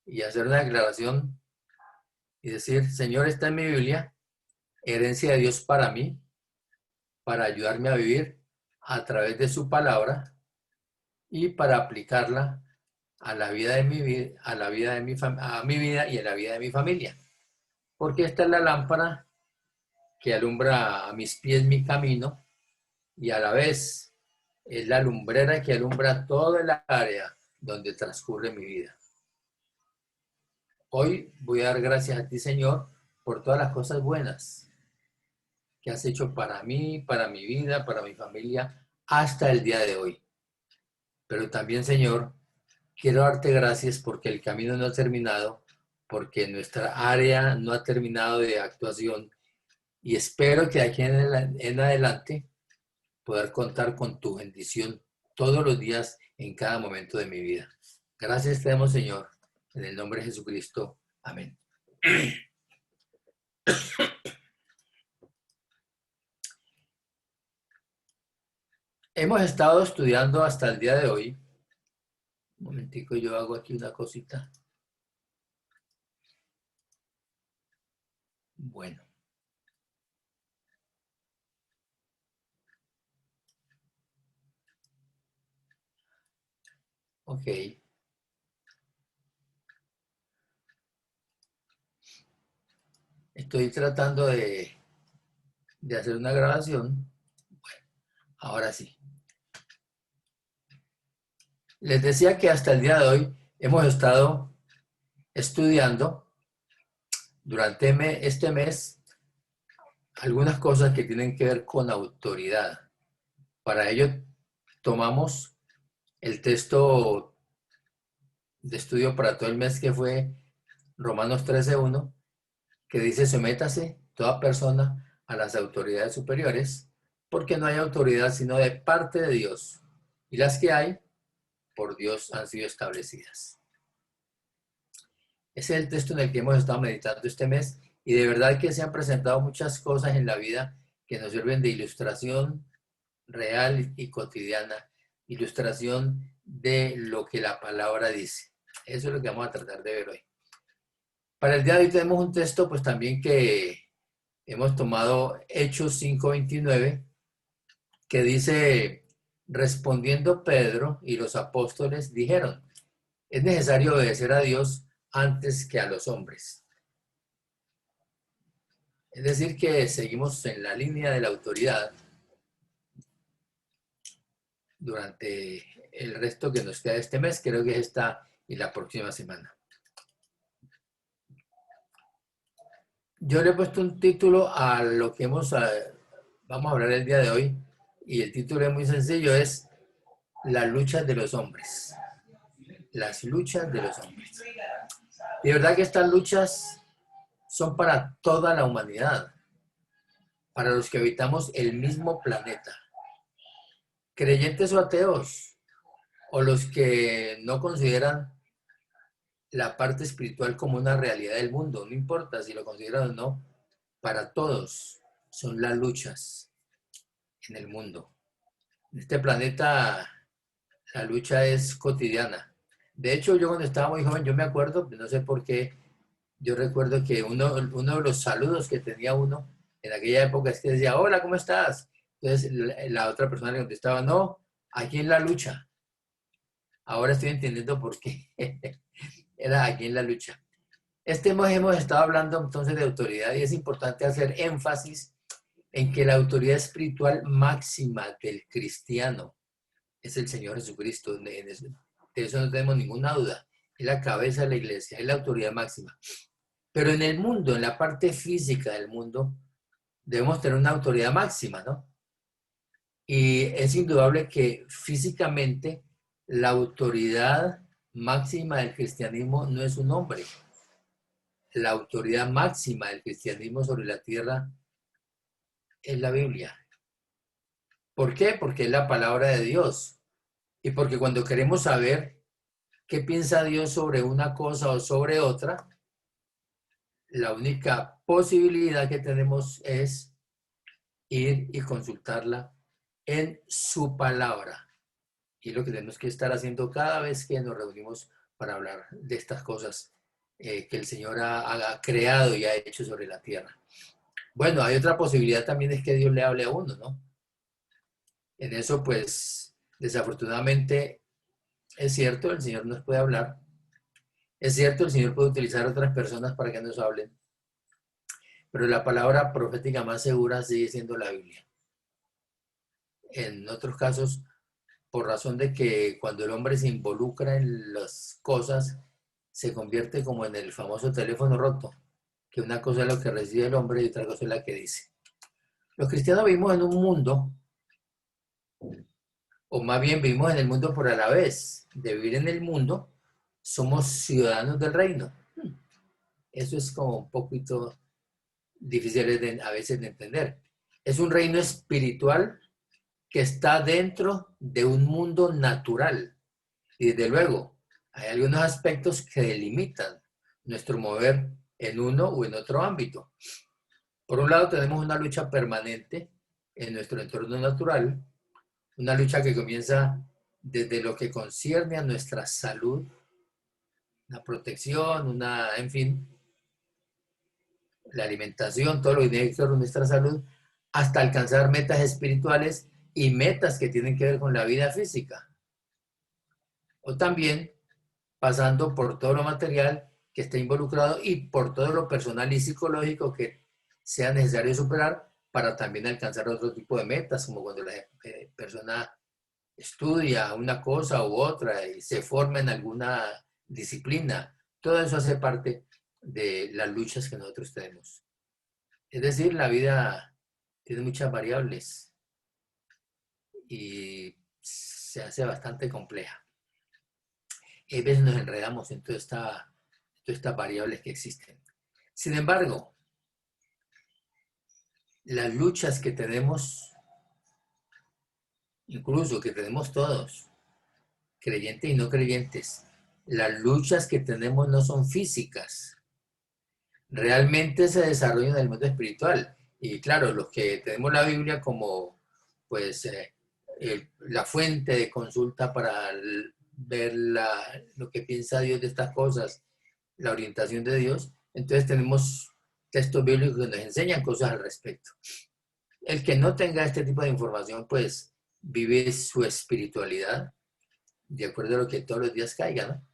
y hacer una declaración y decir, Señor, esta es mi Biblia, herencia de Dios para mí, para ayudarme a vivir a través de su palabra y para aplicarla a la vida de mi vida, a la vida de a mi vida y a la vida de mi familia. Porque esta es la lámpara que alumbra a mis pies mi camino y a la vez es la lumbrera que alumbra todo el área donde transcurre mi vida. Hoy voy a dar gracias a ti, Señor, por todas las cosas buenas que has hecho para mí, para mi vida, para mi familia, hasta el día de hoy. Pero también, Señor, quiero darte gracias porque el camino no ha terminado, porque nuestra área no ha terminado de actuación y espero que de aquí en adelante poder contar con tu bendición todos los días en cada momento de mi vida. Gracias te damos, Señor, en el nombre de Jesucristo. Amén. Hemos estado estudiando hasta el día de hoy. Un momentico, yo hago aquí una cosita. Bueno. Ok. Estoy tratando de hacer una grabación. Bueno, ahora sí. Les decía que hasta el día de hoy hemos estado estudiando durante este mes algunas cosas que tienen que ver con autoridad. Para ello tomamos el texto de estudio para todo el mes que fue Romanos 13:1, que dice sométase toda persona a las autoridades superiores, porque no hay autoridad sino de parte de Dios, y las que hay por Dios han sido establecidas. Ese es el texto en el que hemos estado meditando este mes y de verdad que se han presentado muchas cosas en la vida que nos sirven de ilustración real y cotidiana, ilustración de lo que la palabra dice. Eso es lo que vamos a tratar de ver hoy. Para el día de hoy tenemos un texto pues también que hemos tomado Hechos 5:29, que dice, respondiendo Pedro y los apóstoles dijeron, es necesario obedecer a Dios antes que a los hombres. Es decir, que seguimos en la línea de la autoridad durante el resto que nos queda de este mes, creo que es esta y la próxima semana. Yo le he puesto un título a lo que vamos a hablar el día de hoy, y el título es muy sencillo, es las luchas de los hombres. Las luchas de los hombres. De verdad que estas luchas son para toda la humanidad, para los que habitamos el mismo planeta, creyentes o ateos, o los que no consideran la parte espiritual como una realidad del mundo, no importa si lo consideran o no, para todos son las luchas en el mundo. En este planeta la lucha es cotidiana. De hecho, yo cuando estaba muy joven, yo me acuerdo, no sé por qué, yo recuerdo que uno de los saludos que tenía uno en aquella época es que decía, hola, ¿cómo estás? Entonces la otra persona le contestaba, no, aquí en la lucha. Ahora estoy entendiendo por qué. Era aquí en la lucha. Este mes hemos estado hablando entonces de autoridad y es importante hacer énfasis en que la autoridad espiritual máxima del cristiano es el Señor Jesucristo. De eso no tenemos ninguna duda. Es la cabeza de la iglesia, es la autoridad máxima. Pero en el mundo, en la parte física del mundo, debemos tener una autoridad máxima, ¿no? Y es indudable que físicamente la autoridad máxima del cristianismo no es un hombre. La autoridad máxima del cristianismo sobre la tierra es la Biblia. ¿Por qué? Porque es la palabra de Dios. Y porque cuando queremos saber qué piensa Dios sobre una cosa o sobre otra, la única posibilidad que tenemos es ir y consultarla en su palabra. Y lo que tenemos que estar haciendo cada vez que nos reunimos para hablar de estas cosas que el Señor ha creado y ha hecho sobre la tierra. Bueno, hay otra posibilidad también, es que Dios le hable a uno, ¿no? En eso, pues, desafortunadamente, es cierto, el Señor nos puede hablar. Es cierto, el Señor puede utilizar a otras personas para que nos hablen. Pero la palabra profética más segura sigue siendo la Biblia. En otros casos, por razón de que cuando el hombre se involucra en las cosas, se convierte como en el famoso teléfono roto, que una cosa es lo que recibe el hombre y otra cosa es la que dice. Los cristianos vivimos en un mundo, o más bien vivimos en el mundo por a la vez. De vivir en el mundo, somos ciudadanos del reino. Eso es como un poquito difícil a veces de entender. Es un reino espiritual que está dentro de un mundo natural. Y desde luego, hay algunos aspectos que delimitan nuestro mover en uno o en otro ámbito. Por un lado, tenemos una lucha permanente en nuestro entorno natural, una lucha que comienza desde lo que concierne a nuestra salud, una protección, en fin, la alimentación, todo lo que tiene que ver con nuestra salud, hasta alcanzar metas espirituales y metas que tienen que ver con la vida física. O también pasando por todo lo material que está involucrado y por todo lo personal y psicológico que sea necesario superar para también alcanzar otro tipo de metas, como cuando la persona estudia una cosa u otra y se forma en alguna disciplina. Todo eso hace parte de las luchas que nosotros tenemos. Es decir, la vida tiene muchas variables y se hace bastante compleja. Y a veces nos enredamos en todas estas variables que existen. Sin embargo, las luchas que tenemos, incluso que tenemos todos, creyentes y no creyentes, las luchas que tenemos no son físicas, realmente se desarrollan en el mundo espiritual. Y claro, los que tenemos la Biblia como pues la fuente de consulta para ver lo que piensa Dios de estas cosas, la orientación de Dios, entonces tenemos textos bíblicos que nos enseñan cosas al respecto. El que no tenga este tipo de información, pues vive su espiritualidad de acuerdo a lo que todos los días caiga, ¿no?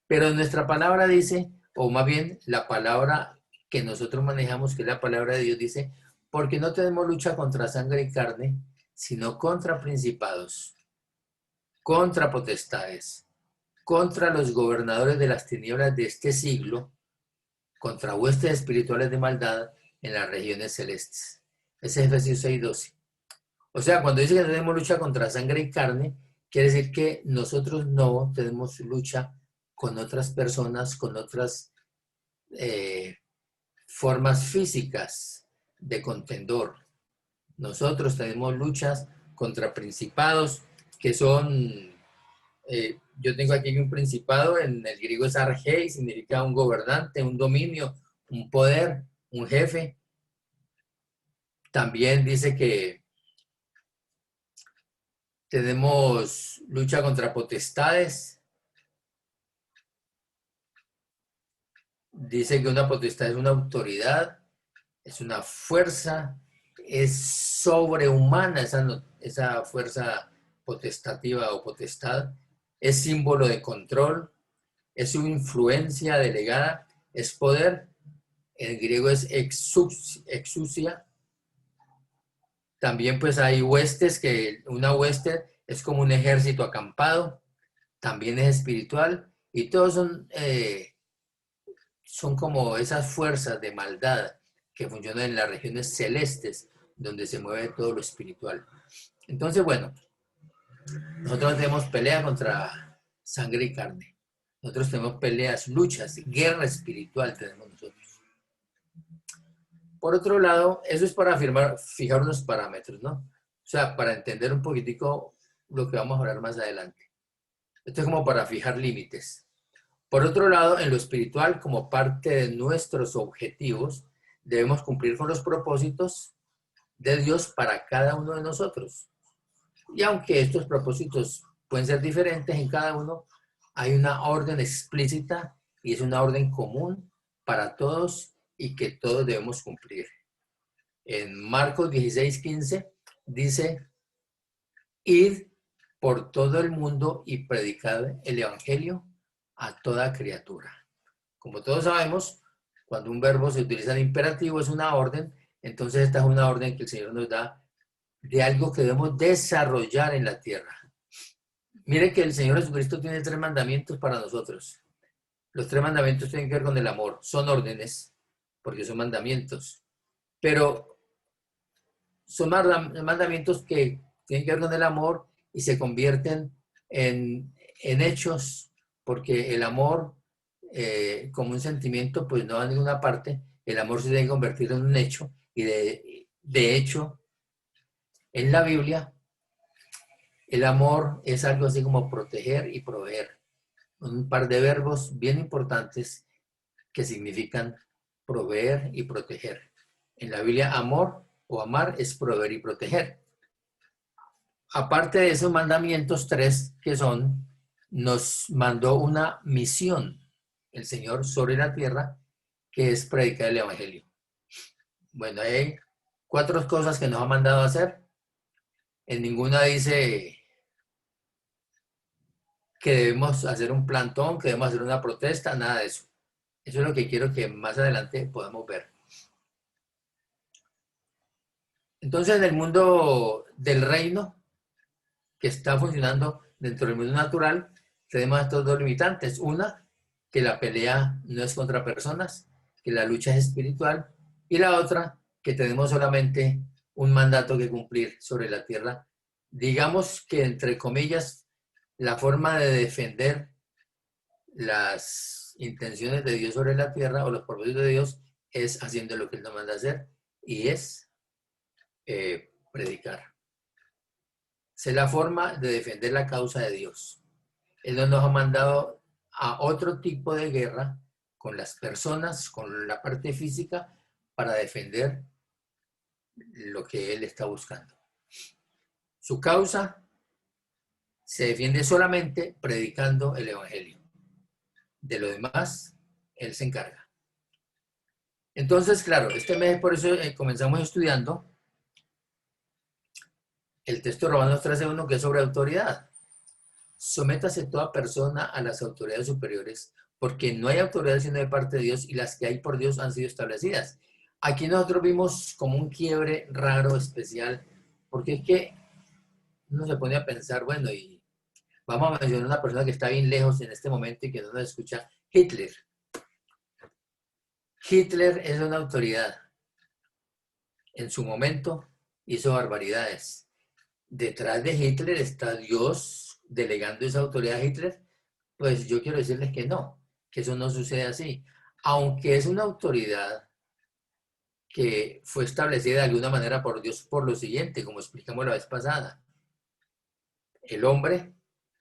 Pero nuestra palabra dice, o más bien la palabra que nosotros manejamos, que es la palabra de Dios, dice, porque no tenemos lucha contra sangre y carne, sino contra principados, contra potestades, contra los gobernadores de las tinieblas de este siglo, contra huestes espirituales de maldad en las regiones celestes. Ese es Efesios 6:12. O sea, cuando dice que no tenemos lucha contra sangre y carne, quiere decir que nosotros no tenemos lucha con otras personas, con otras formas físicas de contendor. Nosotros tenemos luchas contra principados que son, yo tengo aquí un principado, en el griego es argei, significa un gobernante, un dominio, un poder, un jefe. También dice que tenemos lucha contra potestades. Dice que una potestad es una autoridad, es una fuerza, es sobrehumana esa fuerza potestativa o potestad, es símbolo de control, es su influencia delegada, es poder. En griego es exousia. También pues hay huestes, que una hueste es como un ejército acampado, también es espiritual, y todos son como esas fuerzas de maldad que funcionan en las regiones celestes, donde se mueve todo lo espiritual. Entonces, bueno, nosotros tenemos pelea contra sangre y carne. Nosotros tenemos peleas, luchas, guerra espiritual tenemos nosotros. Por otro lado, eso es para fijar unos parámetros, ¿no? O sea, para entender un poquitico lo que vamos a hablar más adelante. Esto es como para fijar límites. Por otro lado, en lo espiritual, como parte de nuestros objetivos, debemos cumplir con los propósitos de Dios para cada uno de nosotros. Y aunque estos propósitos pueden ser diferentes en cada uno, hay una orden explícita y es una orden común para todos y que todos debemos cumplir. En Marcos 16:15 dice, id por todo el mundo y predicad el evangelio a toda criatura. Como todos sabemos, cuando un verbo se utiliza en imperativo es una orden, entonces esta es una orden que el Señor nos da de algo que debemos desarrollar en la tierra. Mire que el Señor Jesucristo tiene 3 mandamientos para nosotros. Los 3 mandamientos tienen que ver con el amor. Son órdenes, porque son mandamientos. Pero son mandamientos que tienen que ver con el amor y se convierten en hechos, porque el amor, como un sentimiento, pues no va a ninguna parte. El amor se debe convertir en un hecho. Y de hecho, en la Biblia, el amor es algo así como proteger y proveer. Un par de verbos bien importantes que significan proveer y proteger. En la Biblia, amor o amar es proveer y proteger. Aparte de esos mandamientos 3 que son, nos mandó una misión el Señor sobre la tierra, que es predicar el Evangelio. Bueno, hay 4 cosas que nos ha mandado a hacer. En ninguna dice que debemos hacer un plantón, que debemos hacer una protesta, nada de eso. Eso es lo que quiero que más adelante podamos ver. Entonces, en el mundo del reino, que está funcionando dentro del mundo natural, tenemos estos 2 limitantes. Una, que la pelea no es contra personas, que la lucha es espiritual. Y la otra, que tenemos solamente un mandato que cumplir sobre la tierra. Digamos que, entre comillas, la forma de defender las intenciones de Dios sobre la tierra o los propósitos de Dios es haciendo lo que Él nos manda hacer y es predicar. Es la forma de defender la causa de Dios. Él no nos ha mandado a otro tipo de guerra con las personas, con la parte física, para defender lo que Él está buscando. Su causa se defiende solamente predicando el Evangelio. De lo demás, Él se encarga. Entonces, claro, este mes por eso comenzamos estudiando el texto de Romanos 13:1, que es sobre autoridad. Sométase toda persona a las autoridades superiores, porque no hay autoridad sino de parte de Dios y las que hay por Dios han sido establecidas. Aquí nosotros vimos como un quiebre raro, especial, porque es que uno se pone a pensar, bueno, y vamos a mencionar una persona que está bien lejos en este momento y que no nos escucha, Hitler. Hitler es una autoridad. En su momento hizo barbaridades. Detrás de Hitler está Dios delegando esa autoridad a Hitler. Pues yo quiero decirles que no, que eso no sucede así. Aunque es una autoridad que fue establecida de alguna manera por Dios por lo siguiente, como explicamos la vez pasada. El hombre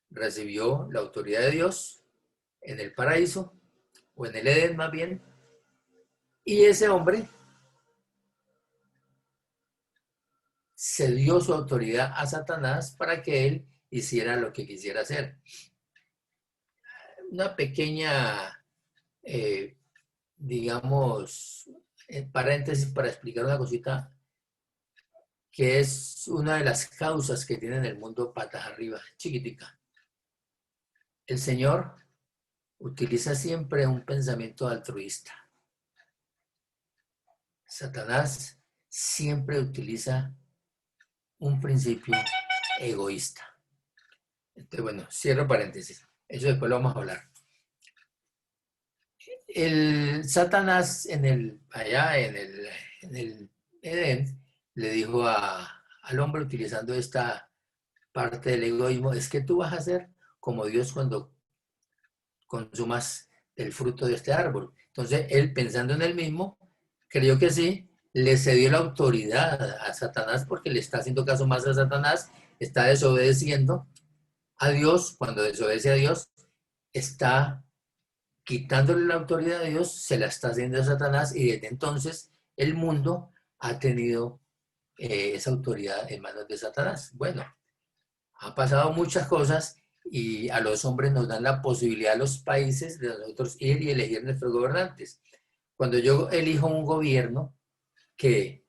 recibió la autoridad de Dios en el paraíso, o en el Edén más bien, y ese hombre cedió su autoridad a Satanás para que él hiciera lo que quisiera hacer. Una pequeña, digamos, paréntesis para explicar una cosita que es una de las causas que tiene en el mundo patas arriba, chiquitica. El Señor utiliza siempre un pensamiento altruista. Satanás siempre utiliza un principio egoísta. Entonces, bueno, cierro paréntesis. Eso después lo vamos a hablar. El Satanás allá en el Edén le dijo al hombre, utilizando esta parte del egoísmo, es que tú vas a ser como Dios cuando consumas el fruto de este árbol. Entonces, él, pensando en él mismo, creyó que sí, le cedió la autoridad a Satanás porque le está haciendo caso más a Satanás, está desobedeciendo a Dios. Cuando desobedece a Dios, está quitándole la autoridad a Dios, se la está haciendo a Satanás y desde entonces el mundo ha tenido esa autoridad en manos de Satanás. Bueno, han pasado muchas cosas y a los hombres nos dan la posibilidad a los países de nosotros ir y elegir nuestros gobernantes. Cuando yo elijo un gobierno que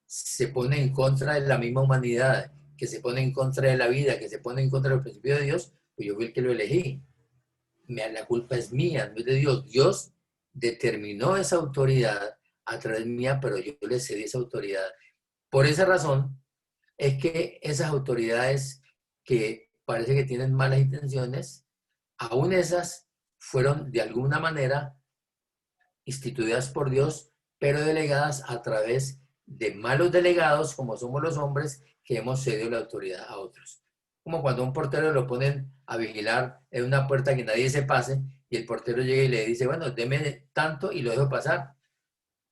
se pone en contra de la misma humanidad, que se pone en contra de la vida, que se pone en contra del principio de Dios, pues yo fui el que lo elegí. La culpa es mía, no es de Dios. Dios determinó esa autoridad a través mía, pero yo le cedí esa autoridad. Por esa razón es que esas autoridades que parece que tienen malas intenciones, aún esas fueron de alguna manera instituidas por Dios, pero delegadas a través de malos delegados, como somos los hombres, que hemos cedido la autoridad a otros. Como cuando un portero lo ponen a vigilar en una puerta que nadie se pase, y el portero llega y le dice, bueno, deme tanto y lo dejo pasar.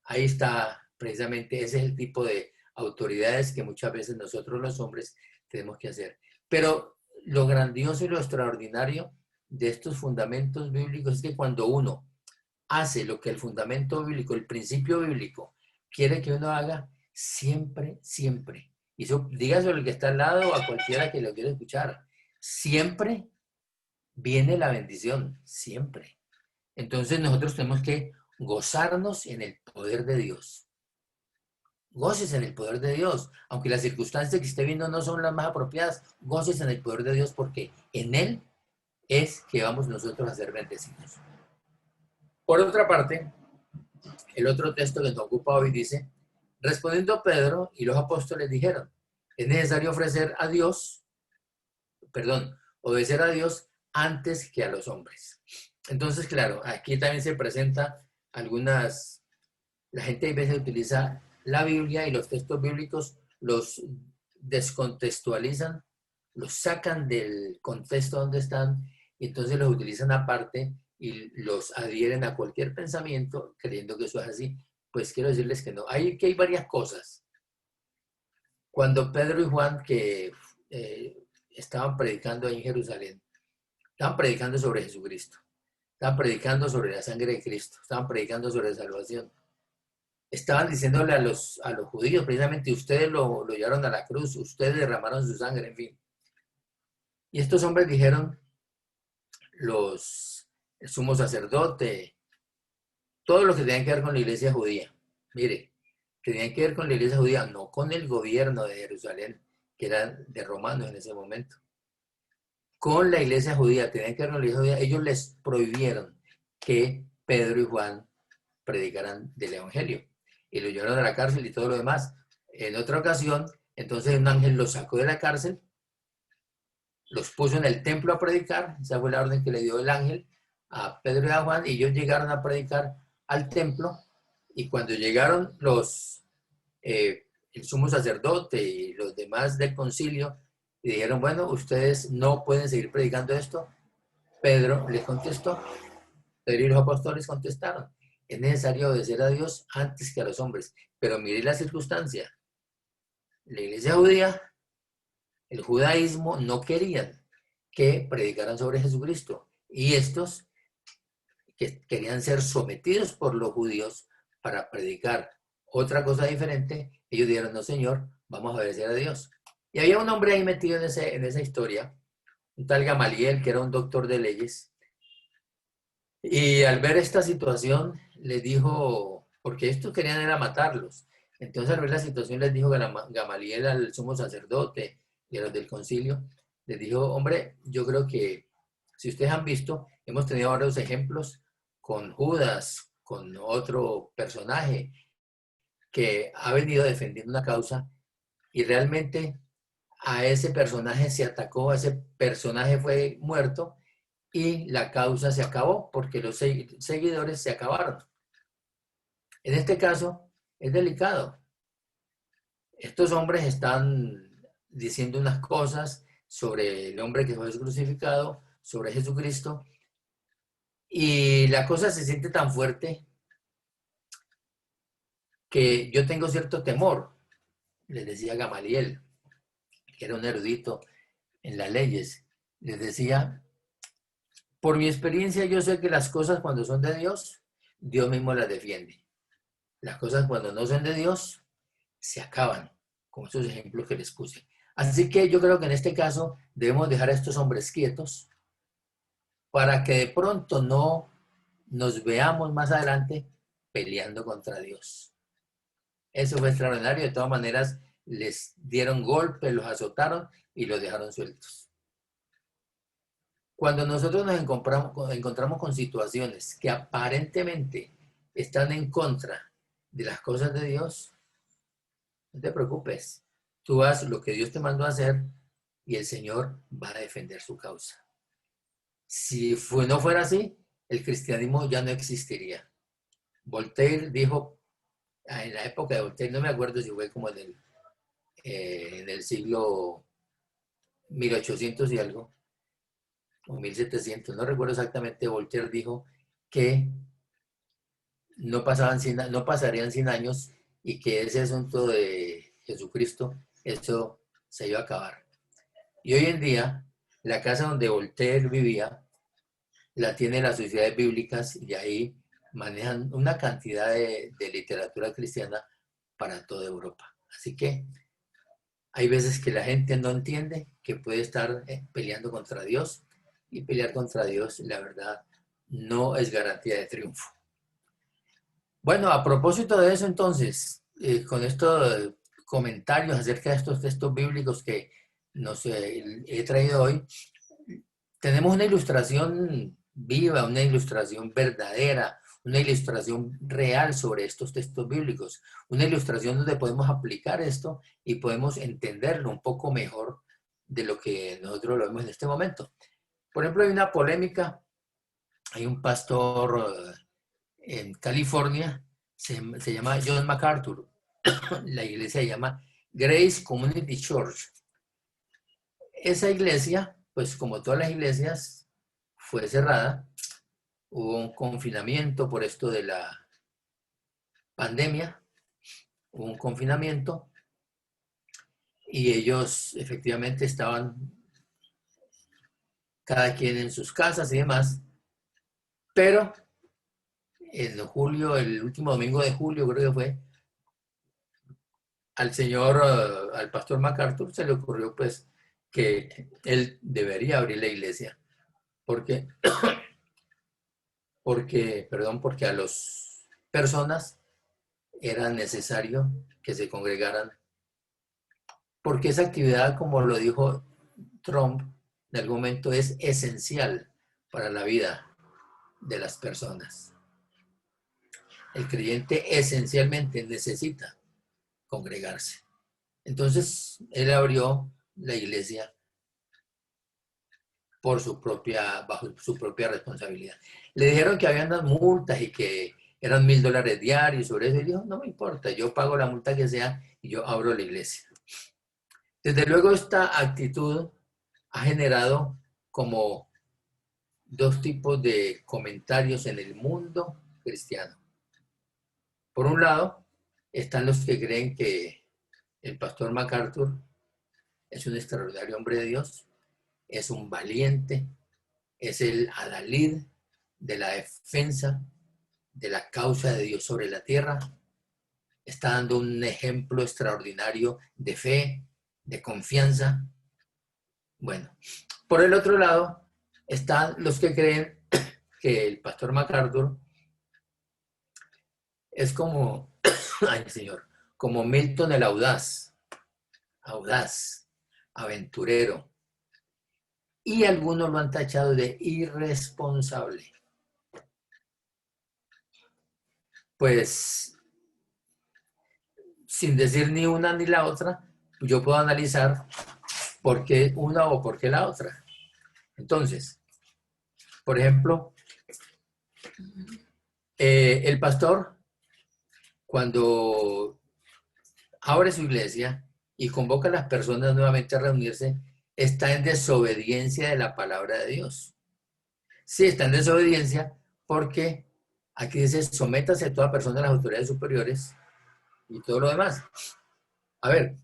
Ahí está, precisamente, ese es el tipo de autoridades que muchas veces nosotros los hombres tenemos que hacer. Pero lo grandioso y lo extraordinario de estos fundamentos bíblicos es que cuando uno hace lo que el fundamento bíblico, el principio bíblico quiere que uno haga, siempre, siempre. Y eso, dígaselo al que está al lado o a cualquiera que lo quiera escuchar. Siempre viene la bendición, siempre. Entonces nosotros tenemos que gozarnos en el poder de Dios. Goces en el poder de Dios. Aunque las circunstancias que esté viendo no son las más apropiadas, goces en el poder de Dios porque en Él es que vamos nosotros a ser bendecidos. Por otra parte, el otro texto que nos ocupa hoy dice, respondiendo Pedro y los apóstoles dijeron, es necesario ofrecer a Dios, perdón, obedecer a Dios antes que a los hombres. Entonces, claro, aquí también se presenta algunas, la gente a veces utiliza la Biblia y los textos bíblicos, los descontextualizan, los sacan del contexto donde están y entonces los utilizan aparte y los adhieren a cualquier pensamiento creyendo que eso es así. Pues quiero decirles que no. Hay varias cosas. Cuando Pedro y Juan, que estaban predicando ahí en Jerusalén, estaban predicando sobre Jesucristo, estaban predicando sobre la sangre de Cristo, estaban predicando sobre la salvación. Estaban diciéndole a los judíos, precisamente, ustedes lo llevaron a la cruz, ustedes derramaron su sangre, en fin. Y estos hombres dijeron, el sumo sacerdote, todo lo que tenía que ver con la iglesia judía. Mire, tenían que ver con la iglesia judía, no con el gobierno de Jerusalén, que era de romanos en ese momento. Con la iglesia judía, tenían que ver con la iglesia judía, ellos les prohibieron que Pedro y Juan predicaran del evangelio. Y lo llevaron a la cárcel y todo lo demás. En otra ocasión, entonces un ángel los sacó de la cárcel, los puso en el templo a predicar, esa fue la orden que le dio el ángel a Pedro y a Juan, y ellos llegaron a predicar al templo, y cuando llegaron el sumo sacerdote y los demás del concilio, y dijeron, bueno, ustedes no pueden seguir predicando esto, Pedro les contestó, Pedro y los apóstoles contestaron, es necesario obedecer a Dios antes que a los hombres, pero mire la circunstancia, la iglesia judía, el judaísmo no querían que predicaran sobre Jesucristo. Y estos que querían ser sometidos por los judíos para predicar otra cosa diferente, ellos dijeron, no señor, vamos a obedecer a Dios. Y había un hombre ahí metido en esa historia, un tal Gamaliel, que era un doctor de leyes. Y al ver esta situación, les dijo, porque estos querían era matarlos. Entonces al ver la situación les dijo Gamaliel al sumo sacerdote y a los del concilio, les dijo, hombre, yo creo que si ustedes han visto, hemos tenido varios ejemplos con Judas, con otro personaje que ha venido defendiendo una causa y realmente a ese personaje se atacó, a ese personaje fue muerto y la causa se acabó porque los seguidores se acabaron. En este caso es delicado. Estos hombres están diciendo unas cosas sobre el hombre que fue crucificado, sobre Jesucristo, y la cosa se siente tan fuerte que yo tengo cierto temor, les decía Gamaliel, que era un erudito en las leyes, les decía, por mi experiencia yo sé que las cosas cuando son de Dios, Dios mismo las defiende. Las cosas cuando no son de Dios, se acaban, como esos ejemplos que les puse. Así que yo creo que en este caso debemos dejar a estos hombres quietos, para que de pronto no nos veamos más adelante peleando contra Dios. Eso fue extraordinario. De todas maneras, les dieron golpes, los azotaron y los dejaron sueltos. Cuando nosotros nos encontramos con situaciones que aparentemente están en contra de las cosas de Dios, no te preocupes. Tú haz lo que Dios te mandó a hacer y el Señor va a defender su causa. Si no fuera así, el cristianismo ya no existiría. Voltaire dijo, en la época de Voltaire, no me acuerdo si fue como en el siglo 1800 y algo, o 1700, no recuerdo exactamente, Voltaire dijo que no pasarían 100 años y que ese asunto de Jesucristo, eso se iba a acabar. Y hoy en día, la casa donde Voltaire vivía, la tienen las sociedades bíblicas y ahí manejan una cantidad de literatura cristiana para toda Europa. Así que hay veces que la gente no entiende que puede estar peleando contra Dios y pelear contra Dios, la verdad, no es garantía de triunfo. Bueno, a propósito de eso entonces, con estos comentarios acerca de estos textos bíblicos que nos he traído hoy, tenemos una ilustración viva, una ilustración verdadera, una ilustración real sobre estos textos bíblicos, una ilustración donde podemos aplicar esto y podemos entenderlo un poco mejor de lo que nosotros lo vemos en este momento. Por ejemplo, hay una polémica, hay un pastor en California, se llama John MacArthur, la iglesia se llama Grace Community Church. Esa iglesia, pues como todas las iglesias, fue cerrada, hubo un confinamiento por esto de la pandemia, hubo un confinamiento y ellos efectivamente estaban cada quien en sus casas y demás, pero en julio, el último domingo de julio creo que fue, al pastor MacArthur se le ocurrió pues que él debería abrir la iglesia, porque, porque a las personas era necesario que se congregaran, porque esa actividad, como lo dijo Trump, en algún momento es esencial para la vida de las personas. El creyente esencialmente necesita congregarse. Entonces, él abrió la iglesia bajo su propia responsabilidad. Le dijeron que habían unas multas y que eran $1,000 diarios sobre eso. Y dijo, no me importa, yo pago la multa que sea y yo abro la iglesia. Desde luego, esta actitud ha generado como dos tipos de comentarios en el mundo cristiano. Por un lado, están los que creen que el pastor MacArthur es un extraordinario hombre de Dios, es un valiente, es el adalid de la defensa de la causa de Dios sobre la tierra, está dando un ejemplo extraordinario de fe, de confianza. Bueno, por el otro lado, están los que creen que el pastor MacArthur es como, ay señor, como Milton el audaz, aventurero, y algunos lo han tachado de irresponsable. Pues, sin decir ni una ni la otra, yo puedo analizar por qué una o por qué la otra. Entonces, por ejemplo, el pastor, cuando abre su iglesia y convoca a las personas nuevamente a reunirse, está en desobediencia de la palabra de Dios. Sí, está en desobediencia porque aquí dice, sométase a toda persona a las autoridades superiores y todo lo demás. A ver,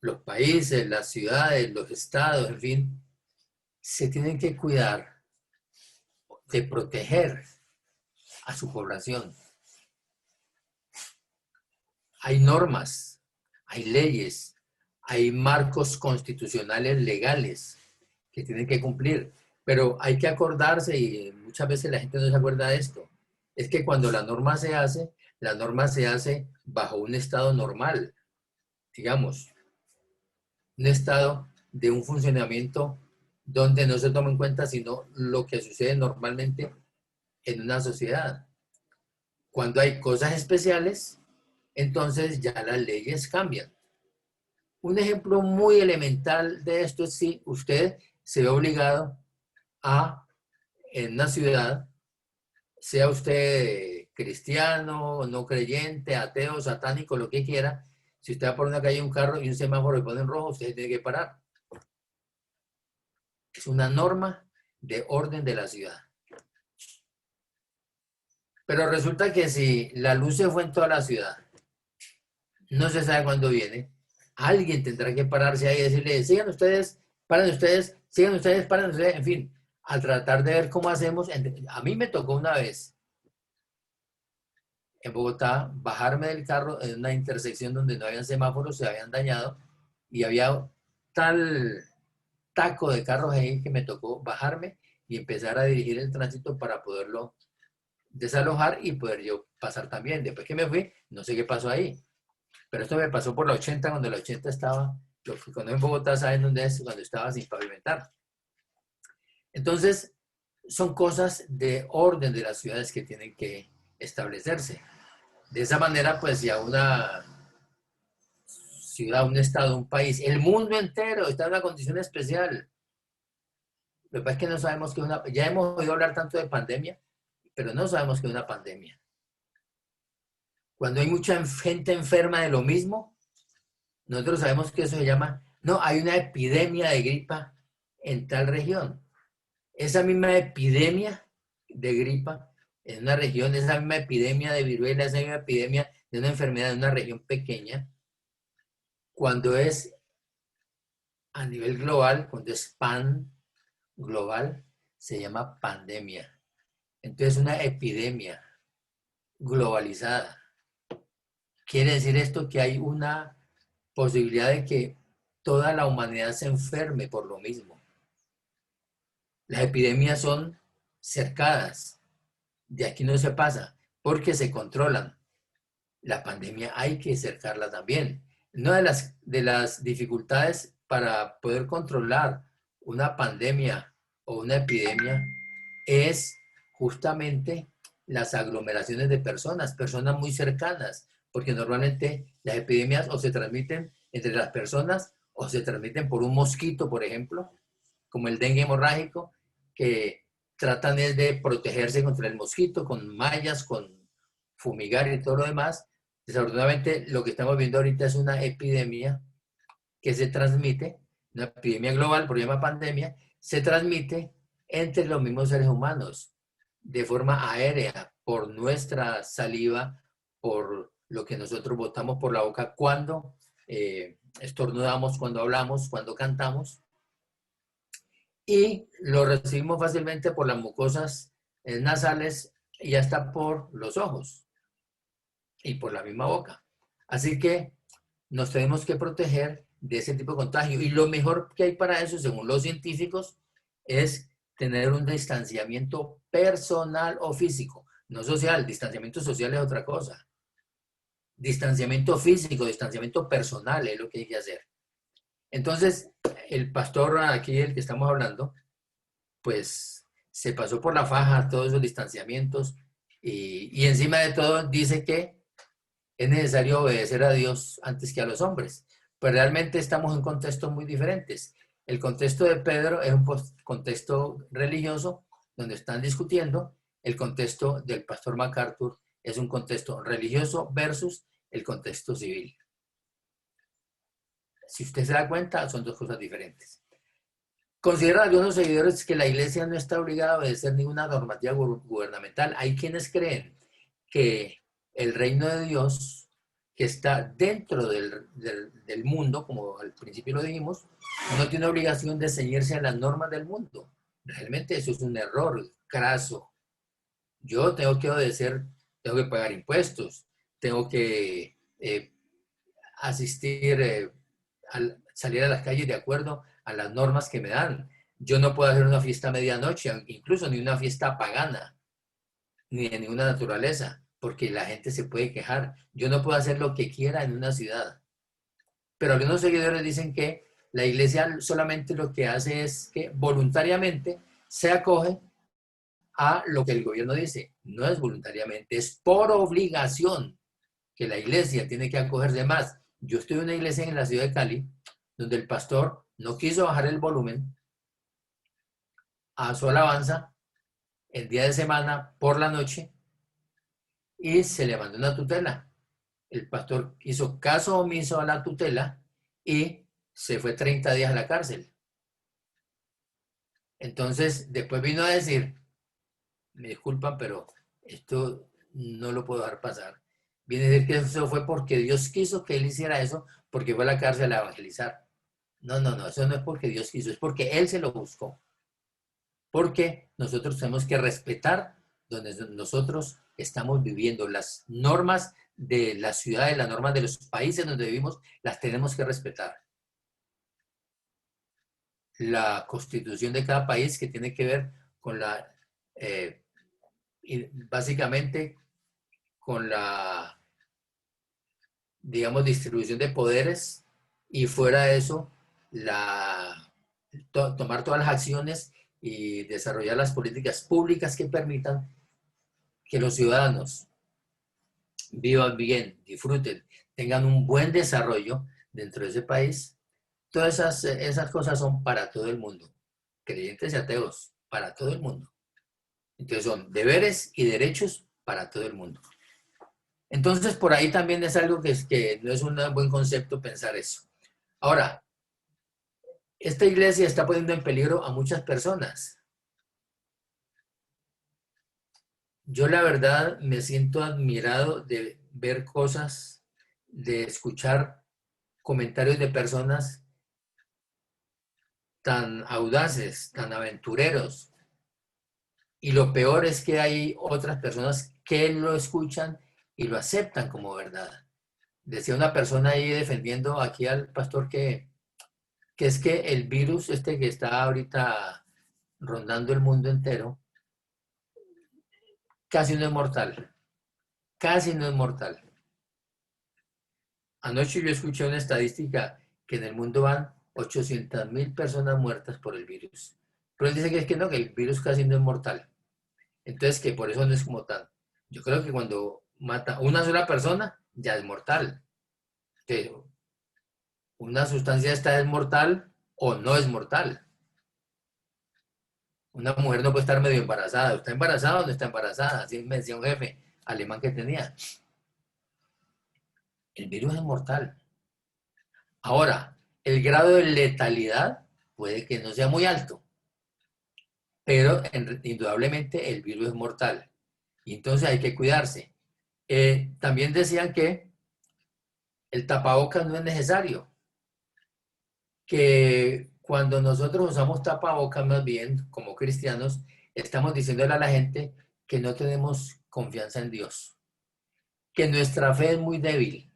los países, las ciudades, los estados, en fin, se tienen que cuidar de proteger a su población. Hay normas, hay leyes, hay marcos constitucionales legales que tienen que cumplir. Pero hay que acordarse, y muchas veces la gente no se acuerda de esto, es que cuando la norma se hace bajo un estado normal, digamos, un estado de un funcionamiento donde no se toma en cuenta sino lo que sucede normalmente en una sociedad. Cuando hay cosas especiales, entonces ya las leyes cambian. Un ejemplo muy elemental de esto es si usted se ve obligado a, en una ciudad, sea usted cristiano, no creyente, ateo, satánico, lo que quiera, si usted va por una calle un carro y un semáforo le pone en rojo, usted tiene que parar. Es una norma de orden de la ciudad. Pero resulta que si la luz se fue en toda la ciudad, no se sabe cuándo viene, alguien tendrá que pararse ahí y decirle, sigan ustedes, paren ustedes, sigan ustedes, paren ustedes, en fin, al tratar de ver cómo hacemos. A mí me tocó una vez en Bogotá bajarme del carro en una intersección donde no habían semáforos, se habían dañado y había tal taco de carros ahí que me tocó bajarme y empezar a dirigir el tránsito para poderlo desalojar y poder yo pasar también. Después que me fui, no sé qué pasó ahí. Pero esto me pasó por la 80, cuando la 80 estaba, cuando en Bogotá saben dónde es, cuando estaba sin pavimentar. Entonces, son cosas de orden de las ciudades que tienen que establecerse. De esa manera, pues si a una ciudad, un estado, un país, el mundo entero está en una condición especial. Lo que pasa es que no sabemos que una, ya hemos oído hablar tanto de pandemia, pero no sabemos que es una pandemia. Cuando hay mucha gente enferma de lo mismo, nosotros sabemos que eso se llama, no, hay una epidemia de gripa en tal región. Esa misma epidemia de gripa en una región, esa misma epidemia de viruela, esa misma epidemia de una enfermedad en una región pequeña, cuando es a nivel global, cuando es pan global, se llama pandemia. Entonces, una epidemia globalizada. Quiere decir esto que hay una posibilidad de que toda la humanidad se enferme por lo mismo. Las epidemias son cercadas, de aquí no se pasa, porque se controlan. La pandemia hay que cercarla también. Una de las dificultades para poder controlar una pandemia o una epidemia es justamente las aglomeraciones de personas, personas muy cercanas, porque normalmente las epidemias o se transmiten entre las personas o se transmiten por un mosquito, por ejemplo, como el dengue hemorrágico, que tratan es de protegerse contra el mosquito con mallas, con fumigar y todo lo demás. Desafortunadamente, lo que estamos viendo ahorita es una epidemia que se transmite, una epidemia global, por llama pandemia, se transmite entre los mismos seres humanos, de forma aérea, por nuestra saliva, por lo que nosotros botamos por la boca cuando estornudamos, cuando hablamos, cuando cantamos, y lo recibimos fácilmente por las mucosas nasales y hasta por los ojos y por la misma boca. Así que nos tenemos que proteger de ese tipo de contagio. Y lo mejor que hay para eso, según los científicos, es tener un distanciamiento personal o físico, no social. Distanciamiento social es otra cosa. Distanciamiento físico, distanciamiento personal es lo que hay que hacer. Entonces, el pastor aquí, el que estamos hablando, pues se pasó por la faja todos esos distanciamientos y encima de todo dice que es necesario obedecer a Dios antes que a los hombres. Pero realmente estamos en contextos muy diferentes. El contexto de Pedro es un contexto religioso donde están discutiendo. El contexto del pastor MacArthur es un contexto religioso versus el contexto civil. Si usted se da cuenta, son dos cosas diferentes. Consideran algunos seguidores que la iglesia no está obligada a obedecer ninguna normativa gubernamental. Hay quienes creen que el reino de Dios, que está dentro del mundo, como al principio lo dijimos, no tiene obligación de ceñirse a las normas del mundo. Realmente eso es un error craso. Yo tengo que obedecer, tengo que pagar impuestos, tengo que asistir, salir a las calles de acuerdo a las normas que me dan. Yo no puedo hacer una fiesta a medianoche, incluso ni una fiesta pagana, ni de ninguna naturaleza, porque la gente se puede quejar. Yo no puedo hacer lo que quiera en una ciudad. Pero algunos seguidores dicen que la iglesia solamente lo que hace es que voluntariamente se acoge a lo que el gobierno dice. No es voluntariamente, es por obligación que la iglesia tiene que acogerse más. Yo estoy en una iglesia en la ciudad de Cali, donde el pastor no quiso bajar el volumen a su alabanza el día de semana por la noche y se le mandó una tutela. El pastor hizo caso omiso a la tutela y se fue 30 días a la cárcel. Entonces, después vino a decir, me disculpan, pero esto no lo puedo dejar pasar. Viene a decir que eso fue porque Dios quiso que él hiciera eso, porque fue a la cárcel a evangelizar. No, no, no, eso no es porque Dios quiso, es porque él se lo buscó. Porque nosotros tenemos que respetar donde nosotros estamos viviendo. Las normas de las ciudades, las normas de los países donde vivimos, las tenemos que respetar. La constitución de cada país que tiene que ver con la, básicamente, con la, digamos, distribución de poderes y fuera de eso, tomar todas las acciones y desarrollar las políticas públicas que permitan que los ciudadanos vivan bien, disfruten, tengan un buen desarrollo dentro de ese país. Todas esas cosas son para todo el mundo, creyentes y ateos, para todo el mundo. Entonces son deberes y derechos para todo el mundo. Entonces por ahí también es algo que no es un buen concepto pensar eso. Ahora, esta iglesia está poniendo en peligro a muchas personas. Yo la verdad me siento admirado de ver cosas, de escuchar comentarios de personas tan audaces, tan aventureros. Y lo peor es que hay otras personas que lo escuchan y lo aceptan como verdad. Decía una persona ahí defendiendo aquí al pastor que es que el virus este que está ahorita rondando el mundo entero, casi no es mortal. Casi no es mortal. Anoche yo escuché una estadística que en el mundo van 800.000 personas muertas por el virus. Pero él dice que es que no, que el virus casi no es mortal. Entonces, que por eso no es como tal. Yo creo que cuando mata una sola persona, ya es mortal. Que una sustancia esta es mortal o no es mortal. Una mujer no puede estar medio embarazada. ¿Está embarazada o no está embarazada? Así me decía un jefe alemán que tenía. El virus es mortal. Ahora, el grado de letalidad puede que no sea muy alto, pero indudablemente el virus es mortal. Y entonces hay que cuidarse. También decían que el tapabocas no es necesario, que cuando nosotros usamos tapabocas más bien como cristianos, estamos diciéndole a la gente que no tenemos confianza en Dios, que nuestra fe es muy débil,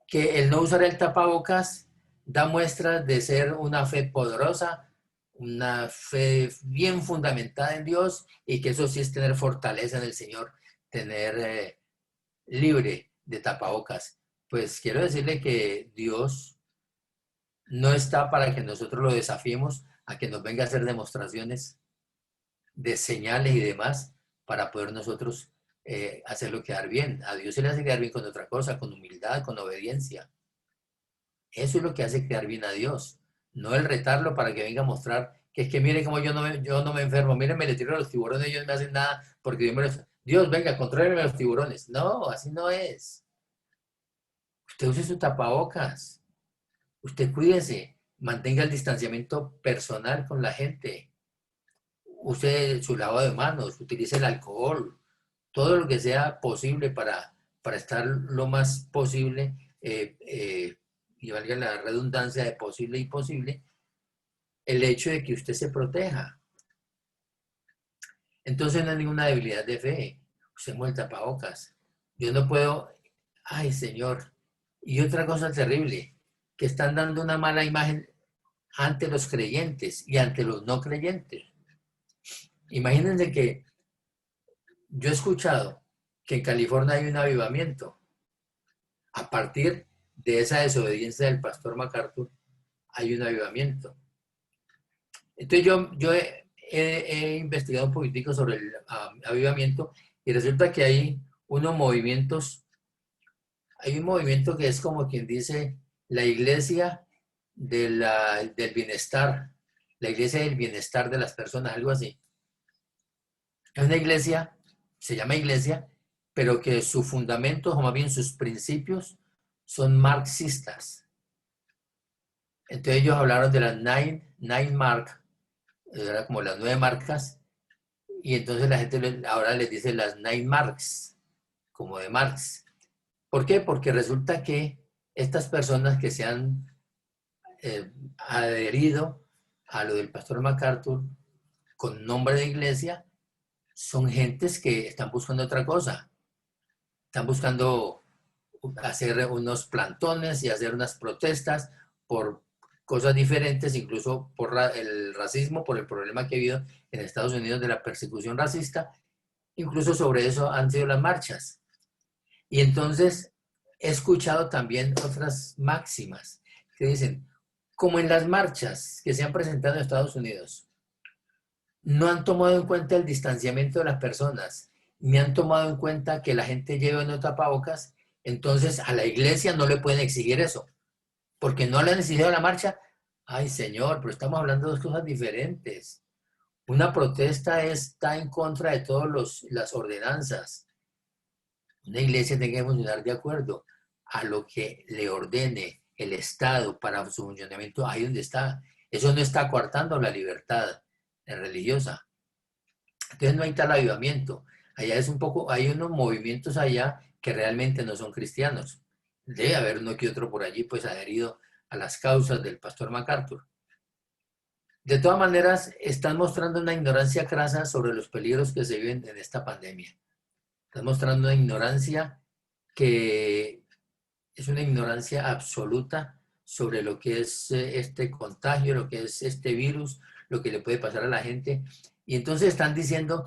que el no usar el tapabocas da muestras de ser una fe poderosa, una fe bien fundamentada en Dios y que eso sí es tener fortaleza en el Señor, tener libre de tapabocas. Pues quiero decirle que Dios no está para que nosotros lo desafiemos a que nos venga a hacer demostraciones de señales y demás para poder nosotros hacerlo quedar bien. A Dios se le hace quedar bien con otra cosa, con humildad, con obediencia. Eso es lo que hace quedar bien a Dios, no el retarlo para que venga a mostrar que es que mire cómo yo no me enfermo, miren, me le tiro a los tiburones, ellos no me hacen nada porque Dios, venga, contróleme los tiburones. No, así no es. Usted use su tapabocas, usted cuídese, mantenga el distanciamiento personal con la gente, use su lavado de manos, utilice el alcohol, todo lo que sea posible para estar lo más posible, y valga la redundancia de posible y posible, el hecho de que usted se proteja. Entonces no hay ninguna debilidad de fe. Usemos el tapabocas. Yo no puedo, ay Señor. Y otra cosa terrible, que están dando una mala imagen ante los creyentes y ante los no creyentes. Imagínense que yo he escuchado que en California hay un avivamiento. A partir de esa desobediencia del pastor MacArthur, hay un avivamiento. Entonces yo he investigado un poquitico sobre el avivamiento y resulta que hay unos movimientos, hay un movimiento que es como quien dice la iglesia del bienestar, la iglesia del bienestar de las personas, algo así. Es una iglesia, se llama iglesia, pero que sus fundamentos, o más bien sus principios, son marxistas. Entonces ellos hablaron de las nine mark, era como las 9 marcas, y entonces la gente ahora les dice las nine marks, como de Marx. ¿Por qué? Porque resulta que estas personas que se han adherido a lo del pastor MacArthur con nombre de iglesia, son gentes que están buscando otra cosa. Están buscando hacer unos plantones y hacer unas protestas por cosas diferentes, incluso por el racismo, por el problema que ha habido en Estados Unidos de la persecución racista. Incluso sobre eso han sido las marchas. Y entonces he escuchado también otras máximas que dicen, como en las marchas que se han presentado en Estados Unidos, no han tomado en cuenta el distanciamiento de las personas, ni han tomado en cuenta que la gente lleve no tapabocas, entonces a la iglesia no le pueden exigir eso, porque no le han exigido la marcha. Ay, señor, pero estamos hablando de dos cosas diferentes. Una protesta está en contra de todas las ordenanzas. Una iglesia tiene que funcionar de acuerdo a lo que le ordene el Estado para su funcionamiento ahí donde está. Eso no está coartando la libertad religiosa. Entonces no hay tal avivamiento. Allá es un poco, hay unos movimientos allá que realmente no son cristianos. Debe haber uno que otro por allí pues adherido a las causas del pastor MacArthur. De todas maneras, están mostrando una ignorancia crasa sobre los peligros que se viven en esta pandemia. Están mostrando una ignorancia que es una ignorancia absoluta sobre lo que es este contagio, lo que es este virus, lo que le puede pasar a la gente. Y entonces están diciendo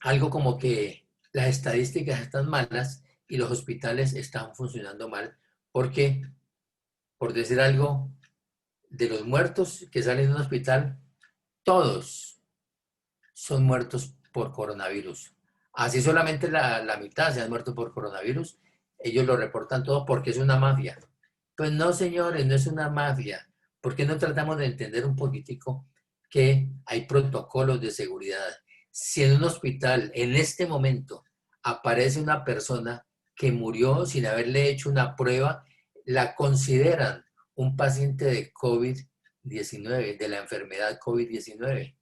algo como que las estadísticas están malas y los hospitales están funcionando mal, porque, por decir algo, de los muertos que salen de un hospital, todos son muertos por coronavirus. Así solamente la mitad se han muerto por coronavirus, ellos lo reportan todo porque es una mafia. Pues no, señores, no es una mafia. ¿Por qué no tratamos de entender un poquitico que hay protocolos de seguridad? Si en un hospital, en este momento, aparece una persona que murió sin haberle hecho una prueba, la consideran un paciente de COVID-19, de la enfermedad COVID-19,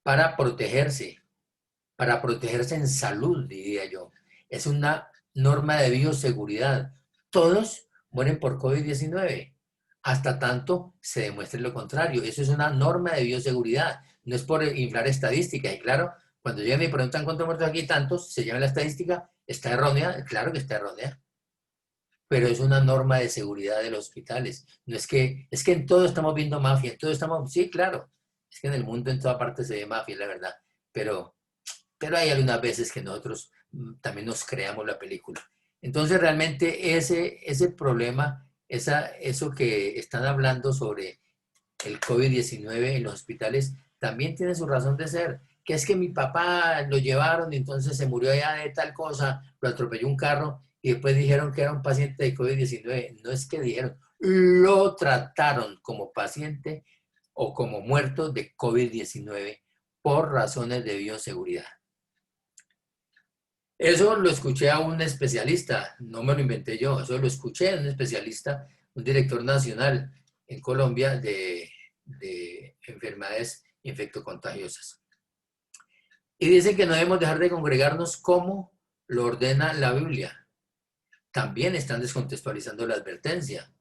para protegerse en salud, diría yo. Es una norma de bioseguridad. Todos mueren por COVID-19, hasta tanto se demuestre lo contrario. Eso es una norma de bioseguridad, no es por inflar estadísticas. Y claro, cuando llegan y preguntan cuántos muertos aquí, tantos, se llama la estadística, ¿está errónea? Claro que está errónea, pero es una norma de seguridad de los hospitales. No es que en todo estamos viendo mafia, en todo estamos, sí, claro, es que en el mundo en toda parte se ve mafia, la verdad, pero hay algunas veces que nosotros también nos creamos la película. Entonces, realmente ese problema, eso que están hablando sobre el COVID-19 en los hospitales, también tiene su razón de ser. Que es que mi papá lo llevaron y entonces se murió allá de tal cosa, lo atropelló un carro y después dijeron que era un paciente de COVID-19. No es que dijeron, lo trataron como paciente o como muerto de COVID-19 por razones de bioseguridad. Eso lo escuché a un especialista, no me lo inventé yo, eso lo escuché a un especialista, un director nacional en Colombia de enfermedades infectocontagiosas. Y dice que no debemos dejar de congregarnos como lo ordena la Biblia. También están descontextualizando la advertencia.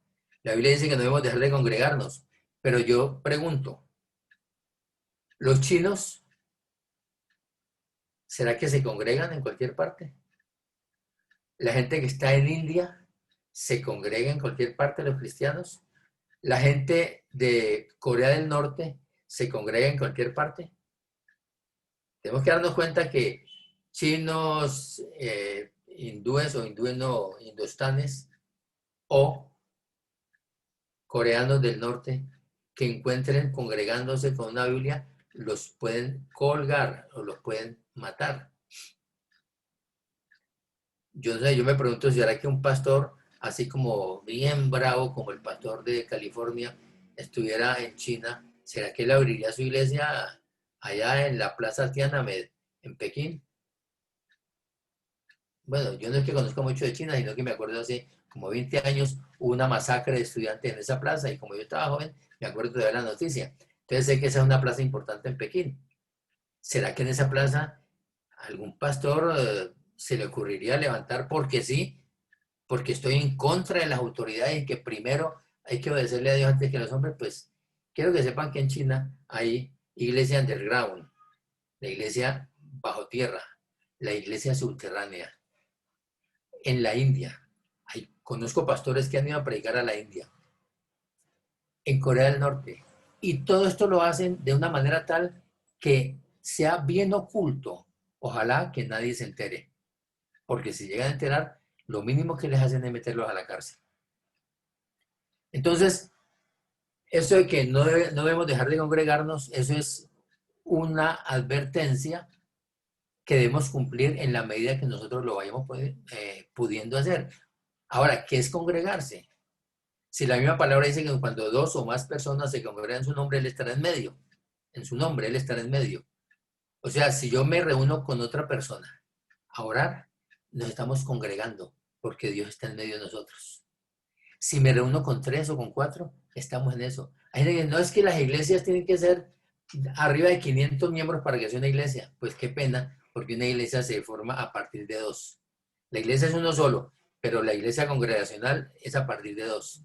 La Biblia dice que no debemos dejar de congregarnos, pero yo pregunto, ¿los chinos será que se congregan en cualquier parte? La gente que está en India se congrega en cualquier parte de los cristianos. La gente de Corea del Norte se congrega en cualquier parte. Tenemos que darnos cuenta que chinos, hindúes o hindúes no, hindustanes o coreanos del norte que encuentren congregándose con una Biblia, los pueden colgar o los pueden matar. Yo me pregunto si ahora que un pastor, así como bien bravo como el pastor de California, estuviera en China, ¿será que él abriría su iglesia allá en la Plaza Tiananmen, en Pekín? Bueno, yo no es que conozco mucho de China, sino que me acuerdo hace como 20 años hubo una masacre de estudiantes en esa plaza y como yo estaba joven, me acuerdo de ver la noticia. Entonces sé que esa es una plaza importante en Pekín. ¿Será que en esa plaza algún pastor se le ocurriría levantar porque sí, porque estoy en contra de las autoridades y que primero hay que obedecerle a Dios antes que a los hombres? Pues quiero que sepan que en China hay iglesia underground, la iglesia bajo tierra, la iglesia subterránea. En la India, conozco pastores que han ido a predicar a la India, en Corea del Norte, y todo esto lo hacen de una manera tal que sea bien oculto. Ojalá que nadie se entere, porque si llegan a enterar, lo mínimo que les hacen es meterlos a la cárcel. Entonces, eso de que no debemos dejar de congregarnos, eso es una advertencia que debemos cumplir en la medida que nosotros lo vayamos pudiendo hacer. Ahora, ¿qué es congregarse? Si la misma palabra dice que cuando dos o más personas se congregan en su nombre, Él estará en medio. En su nombre, Él estará en medio. O sea, si yo me reúno con otra persona a orar, nos estamos congregando porque Dios está en medio de nosotros. Si me reúno con tres o con cuatro, estamos en eso. No es que las iglesias tienen que ser arriba de 500 miembros para que sea una iglesia. Pues qué pena, porque una iglesia se forma a partir de dos. La iglesia es uno solo, pero la iglesia congregacional es a partir de dos.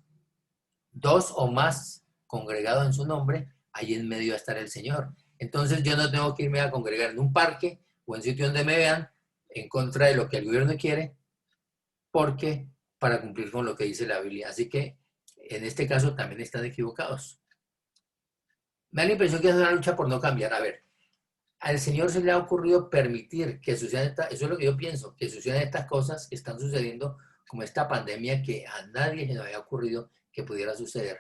Dos o más congregados en su nombre, ahí en medio va a estar el Señor. Entonces yo no tengo que irme a congregar en un parque o en sitio donde me vean en contra de lo que el gobierno quiere, porque para cumplir con lo que dice la Biblia. Así que en este caso también están equivocados. Me da la impresión que es una lucha por no cambiar. A ver, al Señor se le ha ocurrido permitir que sucedan eso es lo que yo pienso, que sucedan estas cosas que están sucediendo, como esta pandemia que a nadie se le había ocurrido que pudiera suceder.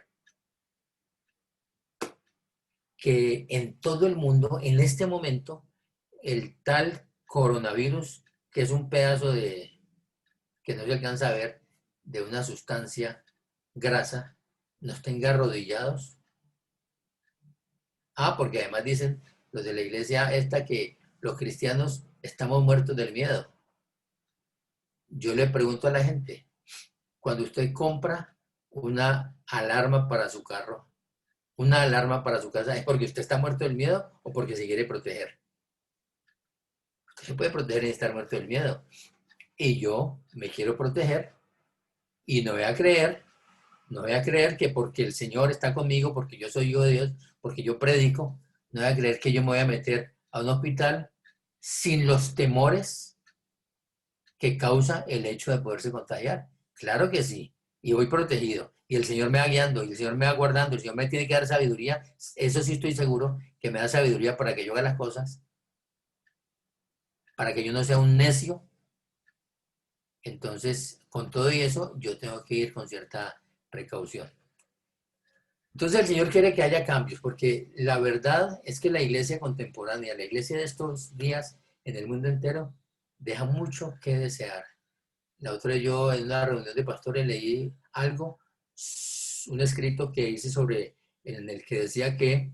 Que en todo el mundo, en este momento, el tal coronavirus, que es un pedazo que no se alcanza a ver, de una sustancia grasa, nos tenga arrodillados. Porque además dicen los de la iglesia esta que los cristianos estamos muertos del miedo. Yo le pregunto a la gente, cuando usted compra una alarma para su carro, una alarma para su casa, ¿es porque usted está muerto del miedo o porque se quiere proteger? Usted se puede proteger y estar muerto del miedo. Y yo me quiero proteger y no voy a creer que porque el Señor está conmigo, porque yo soy hijo de Dios, porque yo predico, no voy a creer que yo me voy a meter a un hospital sin los temores que causa el hecho de poderse contagiar. Claro que sí, y voy protegido, y el Señor me va guiando, y el Señor me va guardando, el Señor me tiene que dar sabiduría, eso sí estoy seguro, que me da sabiduría para que yo haga las cosas, para que yo no sea un necio. Entonces, con todo y eso, yo tengo que ir con cierta precaución. Entonces el Señor quiere que haya cambios, porque la verdad es que la iglesia contemporánea, la iglesia de estos días en el mundo entero, deja mucho que desear. La otra vez yo en una reunión de pastores leí algo, un escrito que hice en el que decía que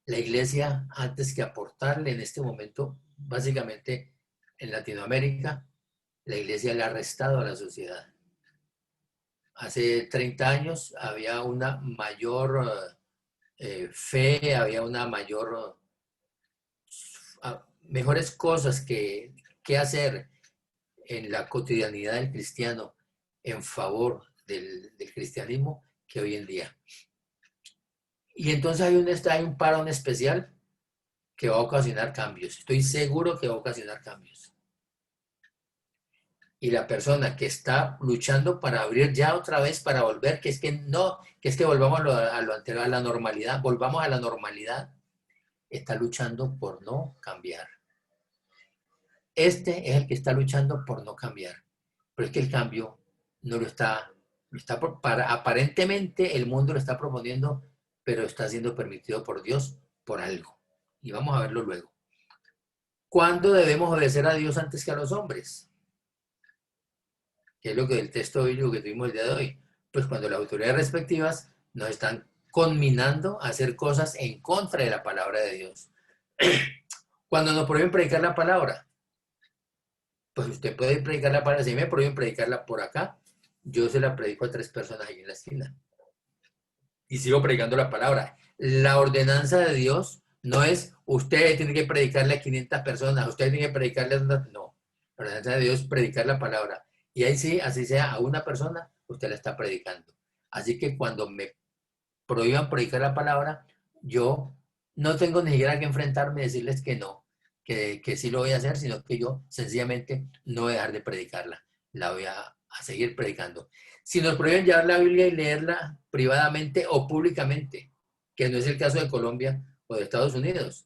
la iglesia, antes que aportarle en este momento, básicamente en Latinoamérica, la iglesia le ha restado a la sociedad. Hace 30 años había una mayor fe, había una mejores cosas que hacer en la cotidianidad del cristiano en favor del cristianismo que hoy en día. Y entonces hay un parón especial que va a ocasionar cambios. Estoy seguro que va a ocasionar cambios. Y la persona que está luchando para abrir ya otra vez, para volver, que es que no, que es que volvamos a lo anterior, a la normalidad, volvamos a la normalidad, está luchando por no cambiar. Este es el que está luchando por no cambiar. Pero es que el cambio no aparentemente el mundo lo está proponiendo, pero está siendo permitido por Dios por algo. Y vamos a verlo luego. ¿Cuándo debemos obedecer a Dios antes que a los hombres? Que es lo que el texto bíblico que tuvimos el día de hoy. Pues cuando las autoridades respectivas nos están conminando a hacer cosas en contra de la palabra de Dios. Cuando nos prohíben predicar la palabra, pues usted puede predicar la palabra, si me prohíben predicarla por acá, yo se la predico a 3 personas ahí en la esquina. Y sigo predicando la palabra. La ordenanza de Dios no es usted tiene que predicarle a 500 personas, usted tiene que predicarle a una... No, la ordenanza de Dios es predicar la palabra. Y ahí sí, así sea a una persona, usted la está predicando. Así que cuando me prohíban predicar la palabra, yo no tengo ni siquiera que enfrentarme y decirles que no, que sí lo voy a hacer, sino que yo sencillamente no voy a dejar de predicarla, la voy a seguir predicando. Si nos prohíben llevar la Biblia y leerla privadamente o públicamente, que no es el caso de Colombia o de Estados Unidos,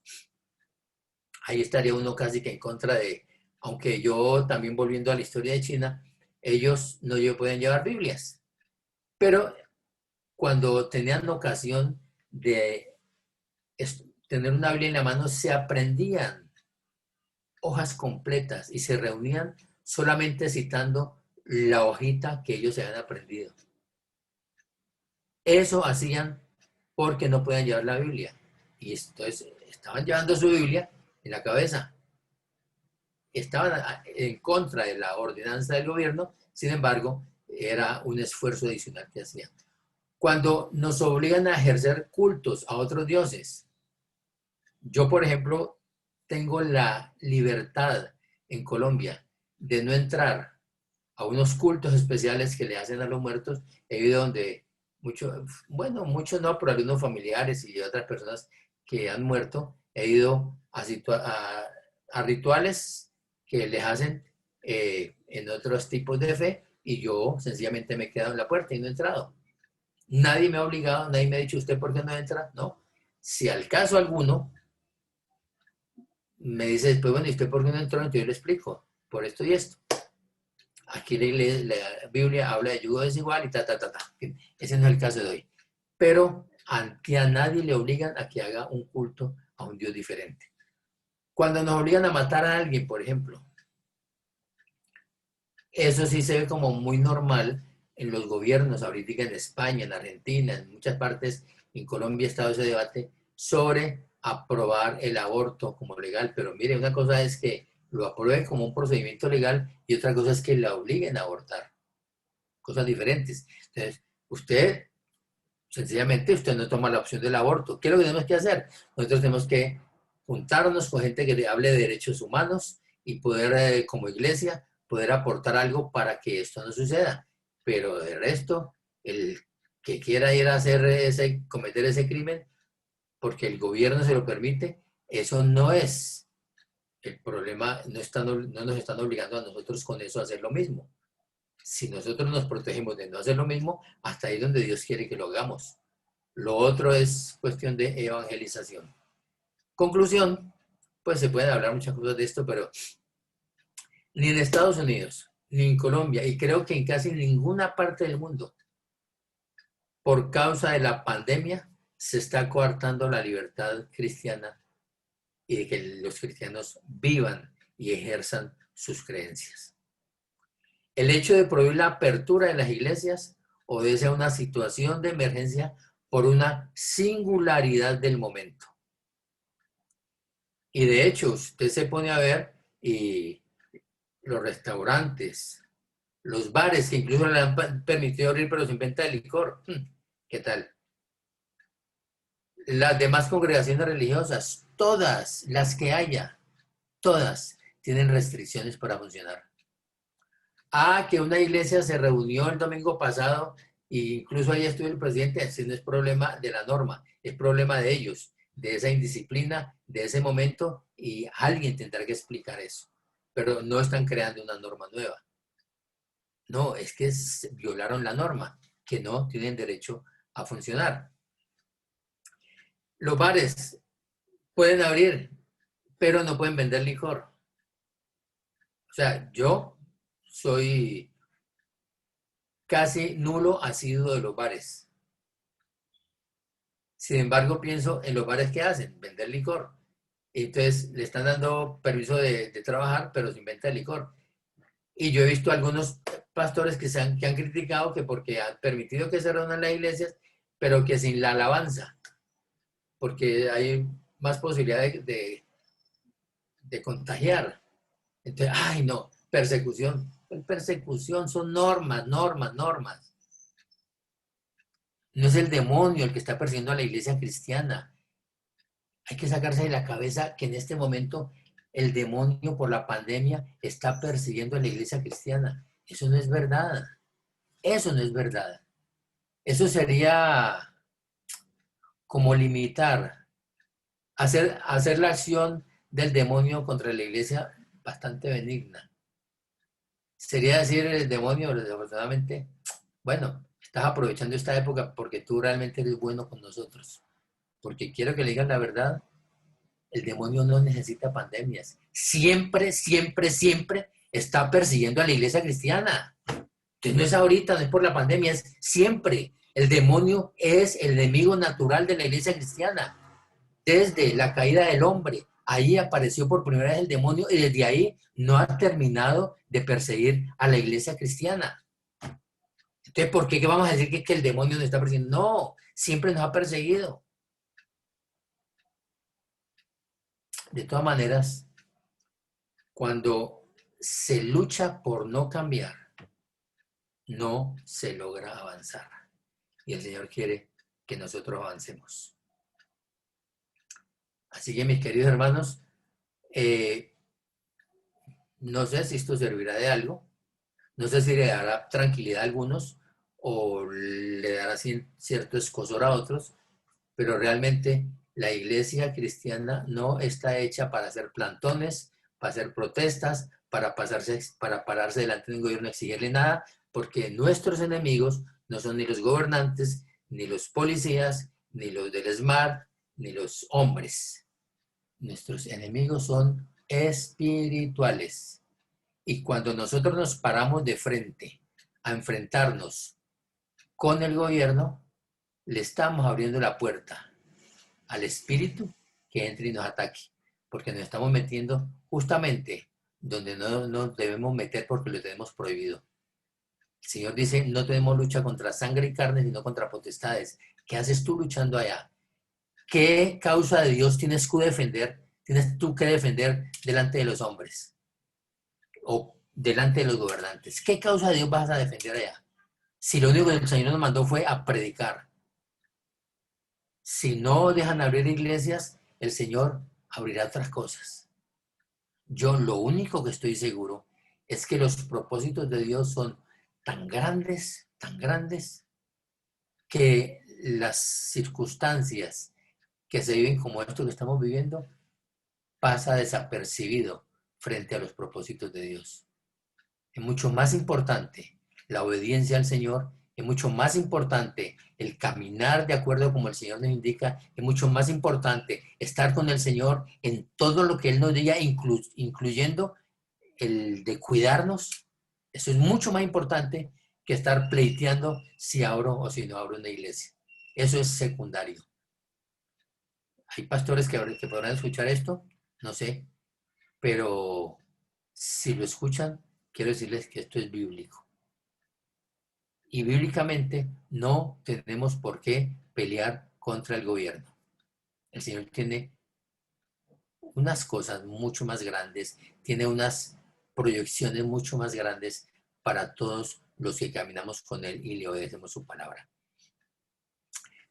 ahí estaría uno casi que en contra de, aunque yo también volviendo a la historia de China, ellos no pueden llevar Biblias, pero cuando tenían ocasión de tener una Biblia en la mano, se aprendían hojas completas y se reunían solamente citando la hojita que ellos se habían aprendido. Eso hacían porque no podían llevar la Biblia. Y entonces estaban llevando su Biblia en la cabeza. Estaban en contra de la ordenanza del gobierno, sin embargo, era un esfuerzo adicional que hacían. Cuando nos obligan a ejercer cultos a otros dioses, yo, por ejemplo, tengo la libertad en Colombia de no entrar a unos cultos especiales que le hacen a los muertos, he ido donde muchos, bueno, muchos no, pero algunos familiares y otras personas que han muerto, he ido a rituales que les hacen en otros tipos de fe y yo sencillamente me he quedado en la puerta y no he entrado. Nadie me ha obligado, nadie me ha dicho, ¿usted por qué no entra? No. Si al caso alguno me dice después, bueno, ¿y usted por qué no entró? Entonces yo le explico, por esto y esto. Aquí la Biblia habla de yugo desigual y ta, ta, ta, ta. Ese no es el caso de hoy. Pero a nadie le obligan a que haga un culto a un Dios diferente. Cuando nos obligan a matar a alguien, por ejemplo, eso sí se ve como muy normal en los gobiernos, ahorita en España, en Argentina, en muchas partes, en Colombia ha estado ese debate sobre aprobar el aborto como legal. Pero mire, una cosa es que lo aprueben como un procedimiento legal y otra cosa es que la obliguen a abortar. Cosas diferentes. Entonces, usted, sencillamente, usted no toma la opción del aborto. ¿Qué es lo que tenemos que hacer? Nosotros tenemos que juntarnos con gente que le hable de derechos humanos y poder, como iglesia, poder aportar algo para que esto no suceda. Pero de resto, el que quiera ir a hacer cometer ese crimen, porque el gobierno se lo permite, eso no es el problema, no nos están obligando a nosotros con eso a hacer lo mismo. Si nosotros nos protegemos de no hacer lo mismo, hasta ahí es donde Dios quiere que lo hagamos. Lo otro es cuestión de evangelización. Conclusión, pues se pueden hablar muchas cosas de esto, pero ni en Estados Unidos, ni en Colombia, y creo que en casi ninguna parte del mundo, por causa de la pandemia, se está coartando la libertad cristiana y de que los cristianos vivan y ejerzan sus creencias. El hecho de prohibir la apertura de las iglesias obedece a una situación de emergencia por una singularidad del momento. Y de hecho, usted se pone a ver y los restaurantes, los bares que incluso le han permitido abrir pero sin venta de licor. ¿Qué tal? Las demás congregaciones religiosas, todas las que haya, todas tienen restricciones para funcionar. Que una iglesia se reunió el domingo pasado e incluso ahí estuvo el presidente, ese no es problema de la norma, es problema de ellos, de esa indisciplina, de ese momento, y alguien tendrá que explicar eso. Pero no están creando una norma nueva. No, es que violaron la norma, que no tienen derecho a funcionar. Los bares pueden abrir, pero no pueden vender licor. O sea, yo soy casi nulo asiduo de los bares. Sin embargo, pienso en los bares que hacen, vender licor. Entonces, le están dando permiso de trabajar, pero sin venta de licor. Y yo he visto algunos pastores que han criticado que porque han permitido que se reúnan las iglesias, pero que sin la alabanza, porque hay más posibilidad de contagiar. Entonces, ay no, persecución. Persecución son normas, normas, normas. No es el demonio el que está persiguiendo a la iglesia cristiana. Hay que sacarse de la cabeza que en este momento el demonio por la pandemia está persiguiendo a la iglesia cristiana. Eso no es verdad. Eso no es verdad. Eso sería como limitar, hacer la acción del demonio contra la iglesia bastante benigna. Sería decir el demonio, desafortunadamente, bueno, estás aprovechando esta época porque tú realmente eres bueno con nosotros. Porque quiero que le digan la verdad, el demonio no necesita pandemias. Siempre, siempre, siempre está persiguiendo a la iglesia cristiana. Entonces no es ahorita, no es por la pandemia, es siempre. El demonio es el enemigo natural de la iglesia cristiana. Desde la caída del hombre, ahí apareció por primera vez el demonio y desde ahí no ha terminado de perseguir a la iglesia cristiana. Entonces, ¿por qué vamos a decir que el demonio nos está persiguiendo? No, siempre nos ha perseguido. De todas maneras, cuando se lucha por no cambiar, no se logra avanzar. Y el Señor quiere que nosotros avancemos. Así que, mis queridos hermanos, no sé si esto servirá de algo, no sé si le dará tranquilidad a algunos o le dará cierto escozor a otros, pero realmente la iglesia cristiana no está hecha para hacer plantones, para hacer protestas, para pararse delante de un gobierno y exigirle nada, porque nuestros enemigos no son ni los gobernantes, ni los policías, ni los del SMART, ni los hombres. Nuestros enemigos son espirituales. Y cuando nosotros nos paramos de frente a enfrentarnos con el gobierno, le estamos abriendo la puerta al espíritu que entre y nos ataque, porque nos estamos metiendo justamente donde no nos debemos meter porque lo tenemos prohibido. El Señor dice, no tenemos lucha contra sangre y carne, sino contra potestades. ¿Qué haces tú luchando allá? ¿Qué causa de Dios tienes que defender? Tienes tú que defender delante de los hombres o delante de los gobernantes. ¿Qué causa de Dios vas a defender allá? Si lo único que el Señor nos mandó fue a predicar. Si no dejan abrir iglesias, el Señor abrirá otras cosas. Yo lo único que estoy seguro es que los propósitos de Dios son tan grandes, que las circunstancias que se viven como esto que estamos viviendo pasa desapercibido frente a los propósitos de Dios. Es mucho más importante la obediencia al Señor, es mucho más importante el caminar de acuerdo como el Señor nos indica, es mucho más importante estar con el Señor en todo lo que Él nos diga, incluyendo el de cuidarnos. Eso es mucho más importante que estar pleiteando si abro o si no abro una iglesia. Eso es secundario. Hay pastores que podrán escuchar esto, no sé, pero si lo escuchan, quiero decirles que esto es bíblico. Y bíblicamente no tenemos por qué pelear contra el gobierno. El Señor tiene unas cosas mucho más grandes, tiene unas proyecciones mucho más grandes para todos los que caminamos con Él y le obedecemos su palabra.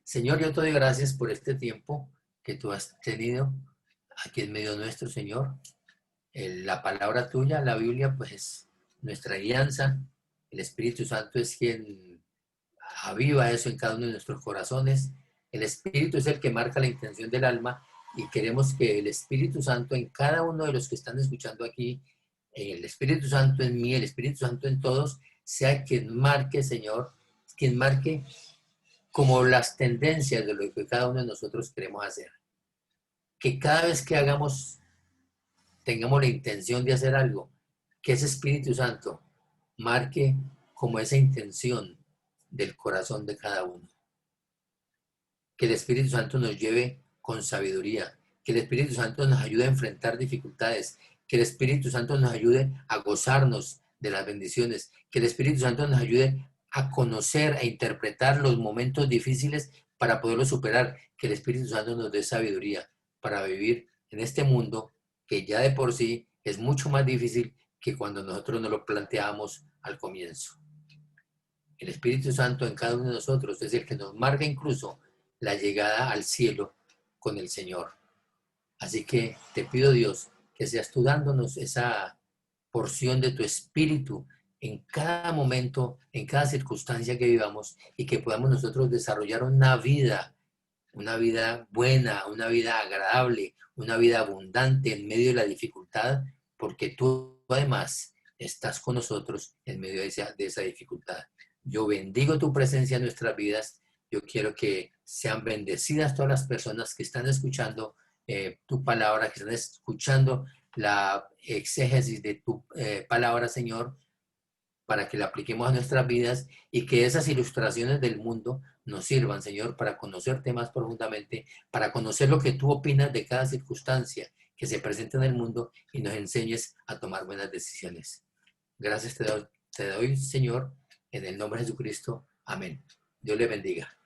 Señor, yo te doy gracias por este tiempo que tú has tenido aquí en medio nuestro, Señor. La palabra tuya, la Biblia, pues es nuestra guianza. El Espíritu Santo es quien aviva eso en cada uno de nuestros corazones. El Espíritu es el que marca la intención del alma y queremos que el Espíritu Santo en cada uno de los que están escuchando aquí en el Espíritu Santo en mí, el Espíritu Santo en todos, sea quien marque, Señor, quien marque como las tendencias de lo que cada uno de nosotros queremos hacer. Que cada vez que tengamos la intención de hacer algo, que ese Espíritu Santo marque como esa intención del corazón de cada uno. Que el Espíritu Santo nos lleve con sabiduría, que el Espíritu Santo nos ayude a enfrentar dificultades, que el Espíritu Santo nos ayude a gozarnos de las bendiciones, que el Espíritu Santo nos ayude a conocer, a interpretar los momentos difíciles para poderlos superar, que el Espíritu Santo nos dé sabiduría para vivir en este mundo que ya de por sí es mucho más difícil que cuando nosotros nos lo planteábamos al comienzo. El Espíritu Santo en cada uno de nosotros es el que nos marca incluso la llegada al cielo con el Señor. Así que te pido, Dios, que seas tú dándonos esa porción de tu espíritu en cada momento, en cada circunstancia que vivamos y que podamos nosotros desarrollar una vida buena, una vida agradable, una vida abundante en medio de la dificultad, porque tú además estás con nosotros en medio de esa dificultad. Yo bendigo tu presencia en nuestras vidas. Yo quiero que sean bendecidas todas las personas que están escuchando tu palabra, que están escuchando la exégesis de tu palabra, Señor, para que la apliquemos a nuestras vidas y que esas ilustraciones del mundo nos sirvan, Señor, para conocerte más profundamente, para conocer lo que tú opinas de cada circunstancia que se presenta en el mundo y nos enseñes a tomar buenas decisiones. Gracias te doy, Señor, en el nombre de Jesucristo. Amén. Dios le bendiga.